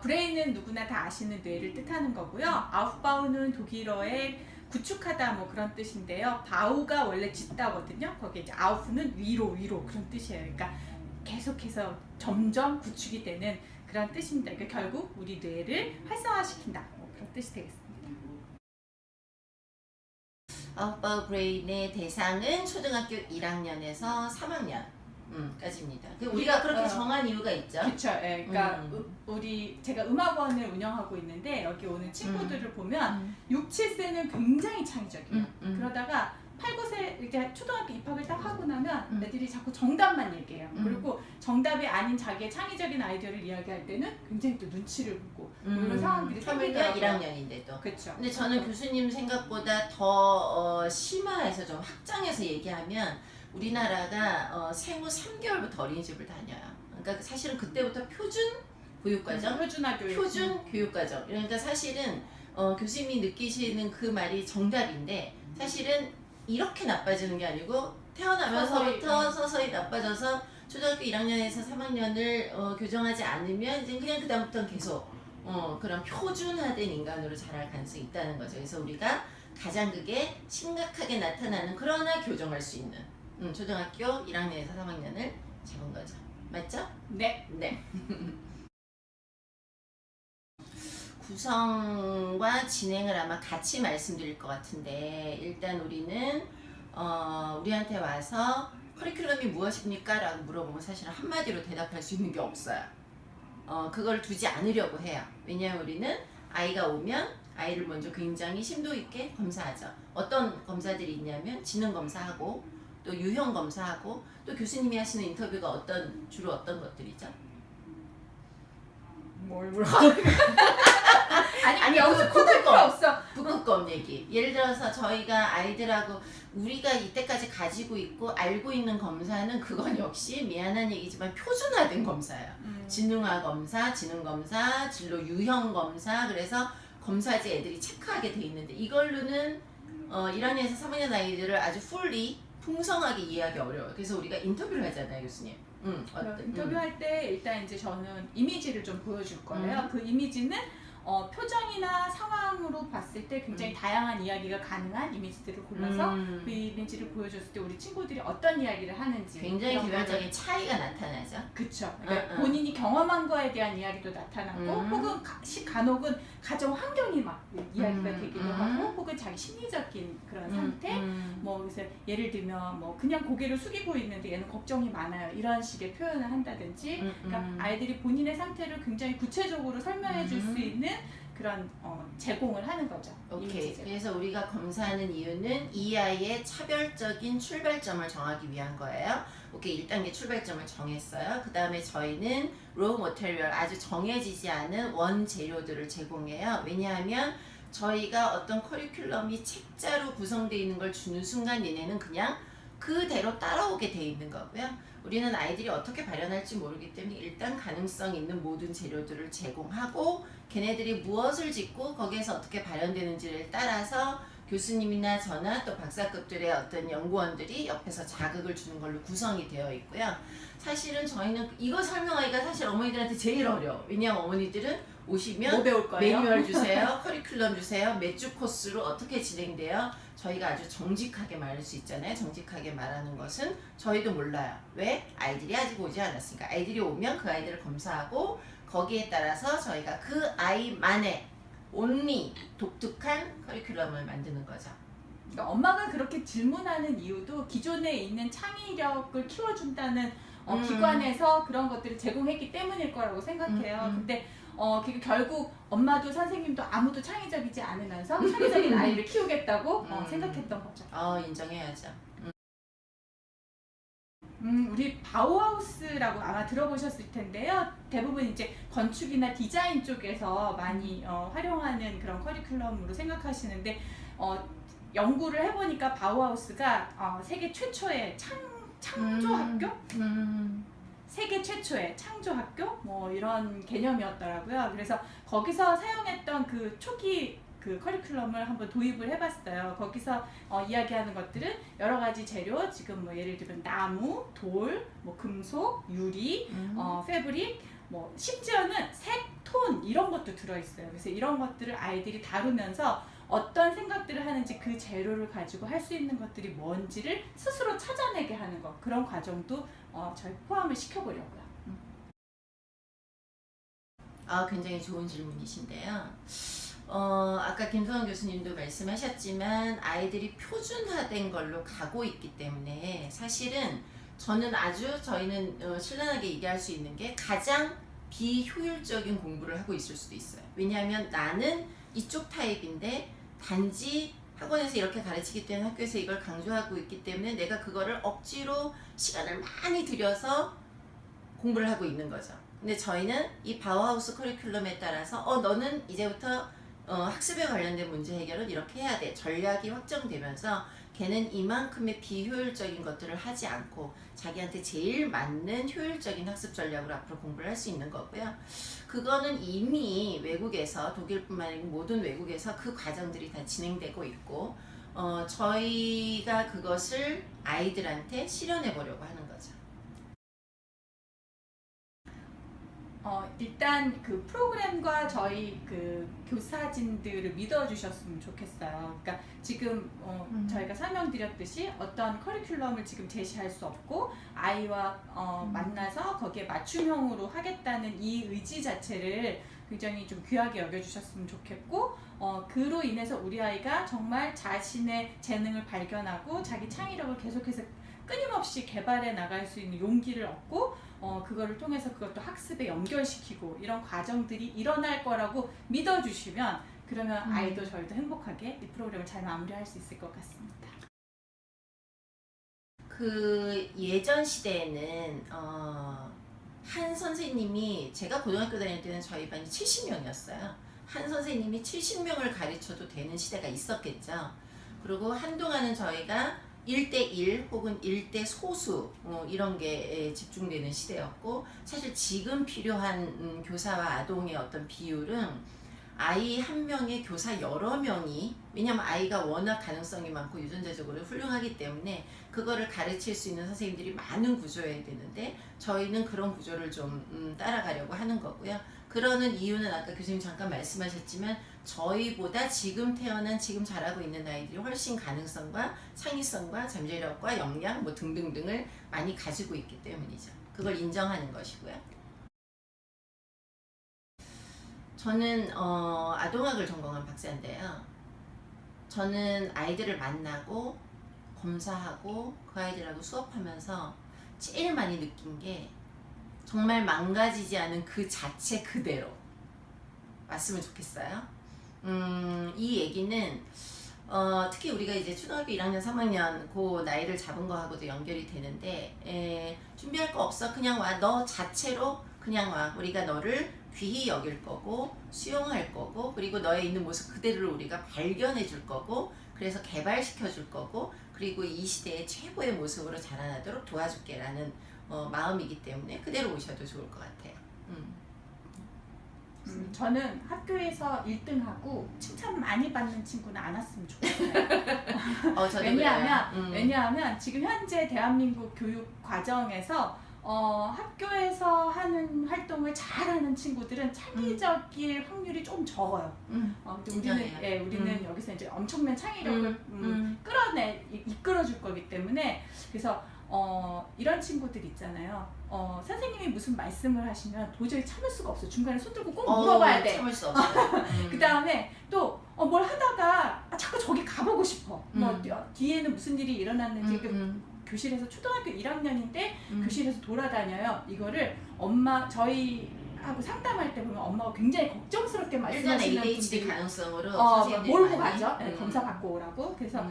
브레인은 누구나 다 아시는 뇌를 뜻하는 거고요. 아우프바우는 독일어의 구축하다 뭐 그런 뜻인데요. 바우가 원래 짓다거든요. 거기에 이제 아우프는 위로 그런 뜻이에요. 그러니까 계속해서 점점 구축이 되는 그런 뜻입니다. 그러니까 결국 우리 뇌를 활성화시킨다. 뭐 그런 뜻이 되겠습니다. 아웃바우 브레인의 대상은 초등학교 1학년에서 3학년 까지입니다. 우리가 그렇게 정한 이유가 있죠. 그렇죠. 예, 그러니까 제가 음악원을 운영하고 있는데 여기 오는 친구들을 보면 6, 7세는 굉장히 창의적이에요. 그러다가 8, 9세 이렇게 초등학교 입학을 딱 하고 나면 애들이 자꾸 정답만 얘기해요. 그리고 정답이 아닌 자기의 창의적인 아이디어를 이야기할 때는 굉장히 또 눈치를 보고 뭐 이런 상황들이 생기더라고요. 1학년인데도. 그렇죠. 근데 저는 교수님 생각보다 더 심화해서 좀 확장해서 얘기하면 우리나라가 생후 3개월부터 어린이집을 다녀요. 그러니까 사실은 그때부터 표준 교육과정, 표준화 교육. 표준 교육과정. 그러니까 사실은 교수님이 느끼시는 그 말이 정답인데 사실은 이렇게 나빠지는 게 아니고 태어나면서부터 서서히 나빠져서 초등학교 1학년에서 3학년을 교정하지 않으면 이제 그냥 그다음부터는 계속 그런 표준화된 인간으로 자랄 가능성이 있다는 거죠. 그래서 우리가 가장 그게 심각하게 나타나는 그러나 교정할 수 있는 초등학교 1학년에서 3학년을 잡은 거죠. 맞죠? 네. 네. 구성과 진행을 아마 같이 말씀드릴 것 같은데 일단 우리는 우리한테 와서 커리큘럼이 무엇입니까? 라고 물어보면 사실은 한마디로 대답할 수 있는 게 없어요. 그걸 두지 않으려고 해요. 왜냐하면 우리는 아이가 오면 아이를 먼저 굉장히 심도 있게 검사하죠. 어떤 검사들이 있냐면 지능 검사하고 또 유형 검사하고 또 교수님이 하시는 인터뷰가 주로 어떤 것들이죠? 뭘 물어보는 아니 여기서 북극검 없어. 북극검 얘기. 예를 들어서 저희가 아이들하고 우리가 이때까지 가지고 있고 알고 있는 검사는 그건 역시 미안한 얘기지만 표준화된 검사예요. 지능화 검사, 지능 검사, 진로 유형 검사. 그래서 검사지 애들이 체크하게 돼 있는데 이걸로는 1학년에서 3학년 아이들을 아주 풀리 풍성하게 이해하기 어려워요. 그래서 우리가 인터뷰를 하잖아요, 교수님. 인터뷰할 때 일단 이제 저는 이미지를 좀 보여줄 거예요. 그 이미지는 표정이나 상황으로 봤을 때 굉장히 다양한 이야기가 가능한 이미지들을 골라서 그 이미지를 보여줬을 때 우리 친구들이 어떤 이야기를 하는지 굉장히 개별적인 차이가 나타나죠. 그쵸. 그러니까 본인이 경험한 거에 대한 이야기도 나타나고 혹은 간혹은 가정 환경이 막 이야기가 되기도 하고 혹은 자기 심리적인 그런 상태 뭐 그래서 예를 들면 뭐 그냥 고개를 숙이고 있는데 얘는 걱정이 많아요 이런 식의 표현을 한다든지 그러니까 아이들이 본인의 상태를 굉장히 구체적으로 설명해 줄 수 있는 그런 제공을 하는 거죠. 오케이. 그래서 우리가 검사하는 이유는 이 아이의 차별적인 출발점을 정하기 위한 거예요. 오케이. 1단계 출발점을 정했어요. 그 다음에 저희는 raw material, 아주 정해지지 않은 원재료들을 제공해요. 왜냐하면 저희가 어떤 커리큘럼이 책자로 구성되어 있는 걸 주는 순간 얘네는 그냥 그대로 따라오게 돼 있는 거고요. 우리는 아이들이 어떻게 발현할지 모르기 때문에 일단 가능성 있는 모든 재료들을 제공하고 걔네들이 무엇을 짓고 거기에서 어떻게 발현되는지를 따라서 교수님이나 저나 또 박사급들의 어떤 연구원들이 옆에서 자극을 주는 걸로 구성이 되어 있고요. 사실은 저희는 이거 설명하기가 사실 어머니들한테 제일 어려워. 왜냐하면 어머니들은 오시면 뭐 배울 거예요? 매뉴얼 주세요, 커리큘럼 주세요, 몇 주 코스로 어떻게 진행돼요. 저희가 아주 정직하게 말할 수 있잖아요. 정직하게 말하는 것은 저희도 몰라요. 왜? 아이들이 아직 오지 않았으니까. 아이들이 오면 그 아이들을 검사하고 거기에 따라서 저희가 그 아이만의 only 독특한 커리큘럼을 만드는 거죠. 그러니까 엄마가 그렇게 질문하는 이유도 기존에 있는 창의력을 키워준다는 기관에서 그런 것들을 제공했기 때문일 거라고 생각해요. 근데 그게 결국 엄마도 선생님도 아무도 창의적이지 않으면서 창의적인 아이를 키우겠다고 생각했던 거죠. 인정해야죠. 우리 바우하우스라고 아마 들어보셨을 텐데요. 대부분 이제 건축이나 디자인 쪽에서 많이 활용하는 그런 커리큘럼으로 생각하시는데 연구를 해보니까 바우하우스가 세계 최초의 창조학교? 세계 최초의 창조학교? 뭐 이런 개념이었더라고요. 그래서 거기서 사용했던 그 초기 그 커리큘럼을 한번 도입을 해봤어요. 거기서 이야기하는 것들은 여러 가지 재료, 지금 뭐 예를 들면 나무, 돌, 뭐 금속, 유리, 패브릭, 뭐 심지어는 색, 톤 이런 것도 들어있어요. 그래서 이런 것들을 아이들이 다루면서 어떤 생각들을 하는지 그 재료를 가지고 할 수 있는 것들이 뭔지를 스스로 찾아내게 하는 것, 그런 과정도 저희 포함을 시켜보려고요. 굉장히 좋은 질문이신데요. 아까 김소원 교수님도 말씀하셨지만 아이들이 표준화된 걸로 가고 있기 때문에 사실은 저희는 신랄하게 얘기할 수 있는 게 가장 비효율적인 공부를 하고 있을 수도 있어요. 왜냐하면 나는 이쪽 타입인데 단지 학원에서 이렇게 가르치기 때문에 학교에서 이걸 강조하고 있기 때문에 내가 그거를 억지로 시간을 많이 들여서 공부를 하고 있는 거죠. 근데 저희는 이 바우하우스 커리큘럼에 따라서 너는 이제부터 학습에 관련된 문제 해결은 이렇게 해야 돼. 전략이 확정되면서 걔는 이만큼의 비효율적인 것들을 하지 않고 자기한테 제일 맞는 효율적인 학습 전략으로 앞으로 공부를 할 수 있는 거고요. 그거는 이미 외국에서 독일뿐만 아니고 모든 외국에서 그 과정들이 다 진행되고 있고 저희가 그것을 아이들한테 실현해 보려고 하는 거죠. 일단 그 프로그램과 저희 그 교사진들을 믿어주셨으면 좋겠어요. 그러니까 지금 저희가 설명드렸듯이 어떤 커리큘럼을 지금 제시할 수 없고 아이와 만나서 거기에 맞춤형으로 하겠다는 이 의지 자체를 굉장히 좀 귀하게 여겨주셨으면 좋겠고 그로 인해서 우리 아이가 정말 자신의 재능을 발견하고 자기 창의력을 계속해서 끊임없이 개발해 나갈 수 있는 용기를 얻고 그거를 통해서 그것도 학습에 연결시키고 이런 과정들이 일어날 거라고 믿어주시면 그러면 아이도 저희도 행복하게 이 프로그램을 잘 마무리할 수 있을 것 같습니다. 그 예전 시대에는 한 선생님이 제가 고등학교 다닐 때는 저희 반이 70명이었어요. 한 선생님이 70명을 가르쳐도 되는 시대가 있었겠죠. 그리고 한동안은 저희가 1대1 혹은 1대 소수 이런 게 집중되는 시대였고 사실 지금 필요한 교사와 아동의 어떤 비율은 아이 한 명에 교사 여러 명이 왜냐면 아이가 워낙 가능성이 많고 유전자적으로 훌륭하기 때문에 그거를 가르칠 수 있는 선생님들이 많은 구조여야 되는데 저희는 그런 구조를 좀 따라가려고 하는 거고요. 그러는 이유는 아까 교수님 잠깐 말씀하셨지만 저희보다 지금 태어난 지금 자라고 있는 아이들이 훨씬 가능성과 창의성과 잠재력과 역량 뭐 등등등을 많이 가지고 있기 때문이죠. 그걸 인정하는 것이고요. 저는 아동학을 전공한 박사인데요. 저는 아이들을 만나고 검사하고 그 아이들하고 수업하면서 제일 많이 느낀 게 정말 망가지지 않은 그 자체 그대로 왔으면 좋겠어요. 이 얘기는 특히 우리가 이제 초등학교 1학년, 3학년 그 나이를 잡은 거하고도 연결이 되는데 준비할 거 없어 그냥 와. 너 자체로 그냥 와. 우리가 너를 귀히 여길 거고 수용할 거고 그리고 너의 있는 모습 그대로를 우리가 발견해 줄 거고 그래서 개발시켜 줄 거고 그리고 이 시대의 최고의 모습으로 자라나도록 도와줄게 라는 마음이기 때문에 그대로 오셔도 좋을 것 같아요. 저는 학교에서 1등하고 칭찬 많이 받는 친구는 안 왔으면 좋겠어요. 왜냐하면 지금 현재 대한민국 교육 과정에서 학교에서 하는 활동을 잘하는 친구들은 창의적일 확률이 좀 적어요. 우리는 여기서 이제 엄청난 창의력을 이끌어줄 거기 때문에 그래서 이런 친구들 있잖아요. 선생님이 무슨 말씀을 하시면 도저히 참을 수가 없어. 중간에 손 들고 꼭 물어봐야 돼. 참을 수 없어요. 그 다음에 또 뭘 하다가 자꾸 저기 가보고 싶어. 뭐 뒤에는 무슨 일이 일어났는지 교실에서 초등학교 1학년인데 교실에서 돌아다녀요. 이거를 저희하고 상담할 때 보면 엄마가 굉장히 걱정스럽게 말씀하시는 ADHD 가능성으로 몰고 가죠. 검사 받고 오라고. 그래서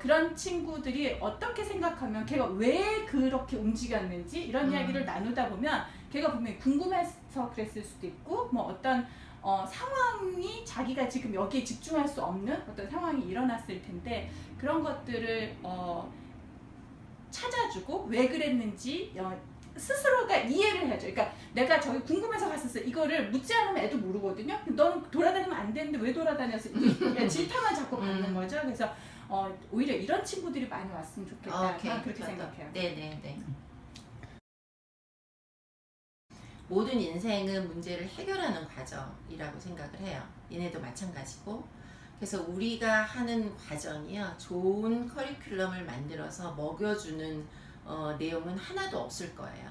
그런 친구들이 어떻게 생각하면 걔가 왜 그렇게 움직였는지 이런 이야기를 나누다 보면 걔가 분명히 궁금해서 그랬을 수도 있고 뭐 어떤 상황이 자기가 지금 여기에 집중할 수 없는 어떤 상황이 일어났을 텐데 그런 것들을 찾아주고 왜 그랬는지 스스로가 이해를 해야죠. 그러니까 내가 저기 궁금해서 갔었어. 이거를 묻지 않으면 애도 모르거든요. 너는 돌아다니면 안 되는데 왜 돌아다녔어? 질타만 자꾸 받는 거죠. 그래서 오히려 이런 친구들이 많이 왔으면 좋겠다. 그렇게 생각해요. 네네네. 모든 인생은 문제를 해결하는 과정이라고 생각을 해요. 얘네도 마찬가지고. 그래서 우리가 하는 과정이요, 좋은 커리큘럼을 만들어서 먹여주는 내용은 하나도 없을 거예요.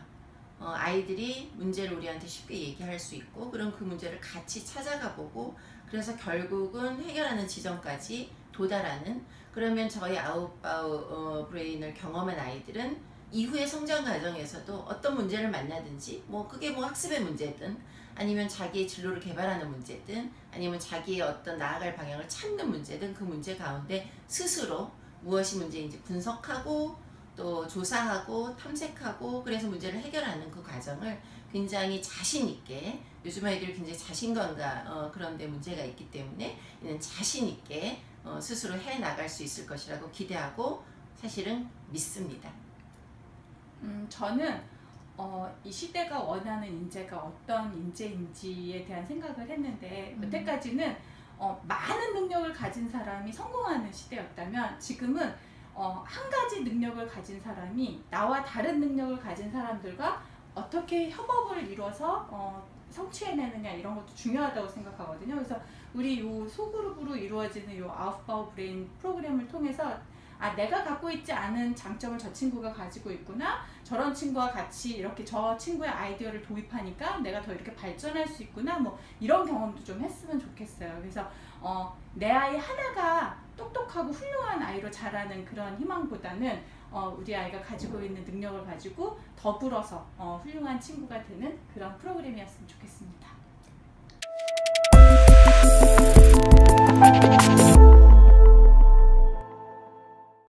아이들이 문제를 우리한테 쉽게 얘기할 수 있고, 그럼 그 문제를 같이 찾아가 보고, 그래서 결국은 해결하는 지점까지 도달하는, 그러면 저희 아웃바우 브레인을 경험한 아이들은 이후의 성장 과정에서도 어떤 문제를 만나든지, 뭐 그게 뭐 학습의 문제든 아니면 자기의 진로를 개발하는 문제든 아니면 자기의 어떤 나아갈 방향을 찾는 문제든, 그 문제 가운데 스스로 무엇이 문제인지 분석하고 또 조사하고 탐색하고, 그래서 문제를 해결하는 그 과정을 굉장히 자신 있게, 요즘 아이들이 굉장히 자신감과 그런 데 문제가 있기 때문에 이는 자신 있게 스스로 해 나갈 수 있을 것이라고 기대하고 사실은 믿습니다. 저는 이 시대가 원하는 인재가 어떤 인재인지에 대한 생각을 했는데, 여태까지는 많은 능력을 가진 사람이 성공하는 시대였다면, 지금은 한 가지 능력을 가진 사람이 나와 다른 능력을 가진 사람들과 어떻게 협업을 이뤄서 성취해내느냐, 이런 것도 중요하다고 생각하거든요. 그래서 우리 요 소그룹으로 이루어지는 요 아웃바우 브레인 프로그램을 통해서 내가 갖고 있지 않은 장점을 저 친구가 가지고 있구나, 저런 친구와 같이 이렇게 저 친구의 아이디어를 도입하니까 내가 더 이렇게 발전할 수 있구나, 뭐 이런 경험도 좀 했으면 좋겠어요. 그래서 내 아이 하나가 똑똑하고 훌륭한 아이로 자라는 그런 희망보다는 우리 아이가 가지고 있는 능력을 가지고 더불어서 훌륭한 친구가 되는 그런 프로그램이었으면 좋겠습니다.